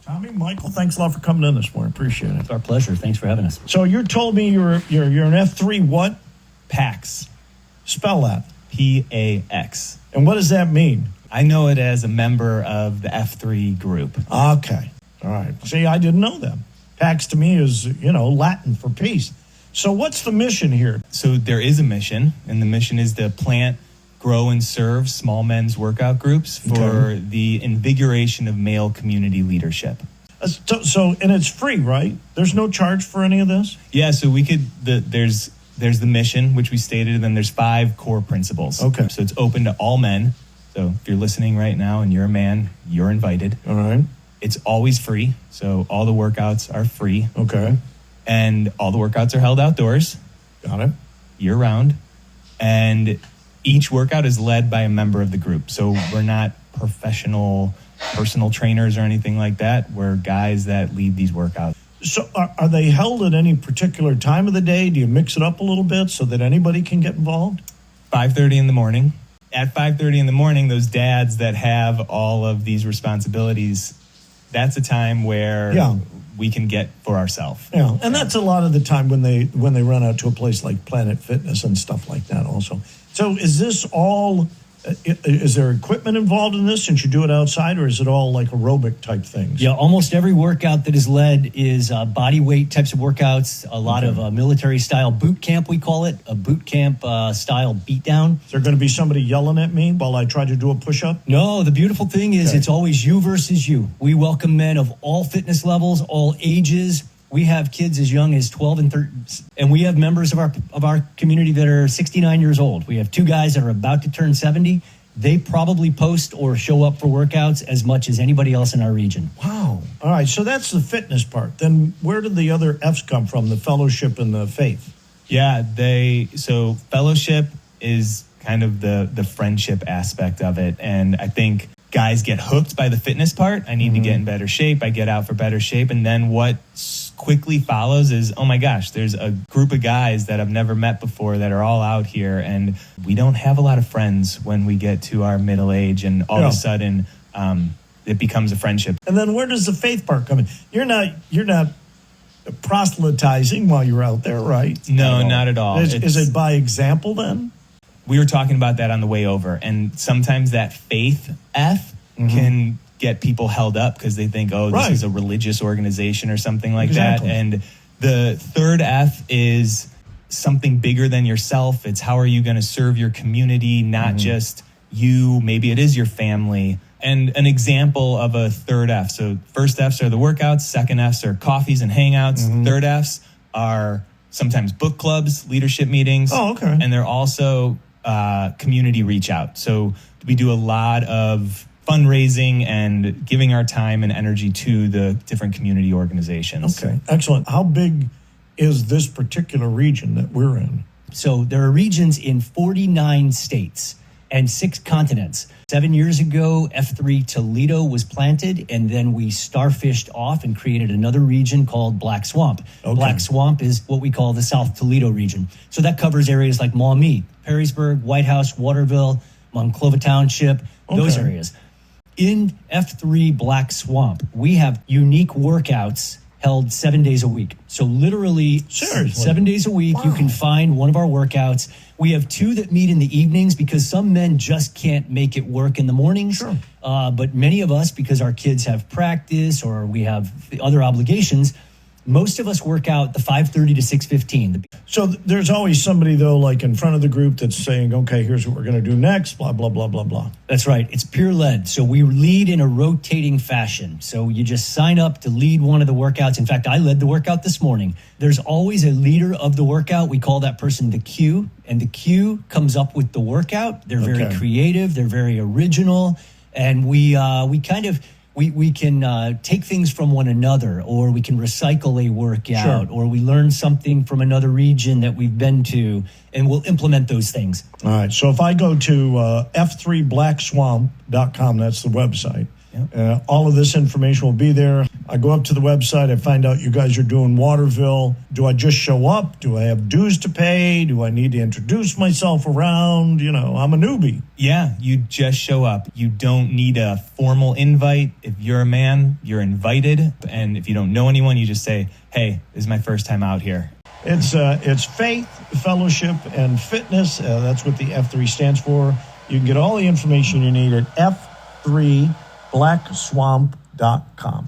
Tommy, Michael, thanks a lot for coming in this morning. Appreciate it. It's our pleasure. Thanks for having us. So you told me you're an F3 what? PAX. Spell that. PAX. And what does that mean? I know it as a member of the F3 group. Okay. All right. See, I didn't know that. PAX to me is, Latin for peace. So what's the mission here? So there is a mission, and the mission is to plant, grow, and serve small men's workout groups for the invigoration of male community leadership. So, and it's free, right? There's no charge for any of this? Yeah, so we could, there's the mission, which we stated, and then there's 5 core principles. Okay. So it's open to all men. So if you're listening right now and you're a man, you're invited. All right. It's always free. So all the workouts are free. Okay. And all the workouts are held outdoors. Got it. Year round. And each workout is led by a member of the group. So we're not professional personal trainers or anything like that. We're guys that lead these workouts. So are they held at any particular time of the day? Do you mix it up a little bit so that anybody can get involved? 5:30 in the morning. At 5:30 in the morning, those dads that have all of these responsibilities, that's a time where we can get for ourselves. Yeah, and that's a lot of the time when they run out to a place like Planet Fitness and stuff like that also. So is this all, is there equipment involved in this since you do it outside, or is it all like aerobic type things? Yeah, almost every workout that is led is body weight types of workouts, a lot of military style boot camp, we call it, a boot camp style beatdown. Is there going to be somebody yelling at me while I try to do a push-up? No, the beautiful thing is it's always you versus you. We welcome men of all fitness levels, all ages. We have kids as young as 12 and 13, and we have members of our community that are 69 years old. We have 2 guys that are about to turn 70. They probably post or show up for workouts as much as anybody else in our region. Wow. All right, so that's the fitness part. Then where did the other F's come from, the fellowship and the faith? Yeah, so fellowship is kind of the friendship aspect of it. And I think guys get hooked by the fitness part. I need to get in better shape. I get out for better shape. And then what quickly follows is, oh my gosh, there's a group of guys that I've never met before that are all out here. And we don't have a lot of friends when we get to our middle age. And all of a sudden, it becomes a friendship. And then where does the faith part come in? You're not proselytizing while you're out there, right? No, not at all. Is it by example then? We were talking about that on the way over, and sometimes that faith F can get people held up because they think, oh, this is a religious organization or something like that. And the third F is something bigger than yourself. It's how are you going to serve your community, not just you. Maybe it is your family. And an example of a third F. So first Fs are the workouts. Second Fs are coffees and hangouts. Third Fs are sometimes book clubs, leadership meetings. Oh, okay. And they're also community reach out. So we do a lot of fundraising and giving our time and energy to the different community organizations. Okay, excellent. How big is this particular region that we're in? So there are regions in 49 states and 6 continents. 7 years ago, F3 Toledo was planted, and then we starfished off and created another region called Black Swamp. Okay. Black Swamp is what we call the South Toledo region. So that covers areas like Maumee, Perrysburg, White House, Waterville, Monclova Township, those areas. In F3 Black Swamp, we have unique workouts held 7 days a week. So literally 7 days a week, you can find one of our workouts. We have 2 that meet in the evenings because some men just can't make it work in the mornings. But many of us, because our kids have practice or we have other obligations, most of us work out the 5:30 to 6:15. So there's always somebody, though, like in front of the group that's saying, okay, here's what we're going to do next, blah, blah, blah, blah, blah. That's right. It's peer led. So we lead in a rotating fashion. So you just sign up to lead one of the workouts. In fact, I led the workout this morning. There's always a leader of the workout. We call that person the Q, and the Q comes up with the workout. They're very creative. They're very original. And we can take things from one another, or we can recycle a workout, or we learn something from another region that we've been to, and we'll implement those things. All right. So if I go to f3blackswamp.com, that's the website, Yep. All of this information will be there. I go up to the website. I find out you guys are doing Waterville. Do I just show up? Do I have dues to pay? Do I need to introduce myself around? I'm a newbie. Yeah, you just show up. You don't need a formal invite. If you're a man, you're invited. And if you don't know anyone, you just say, hey, this is my first time out here. It's faith, fellowship, and fitness. That's what the F3 stands for. You can get all the information you need at F3blackswamp.com.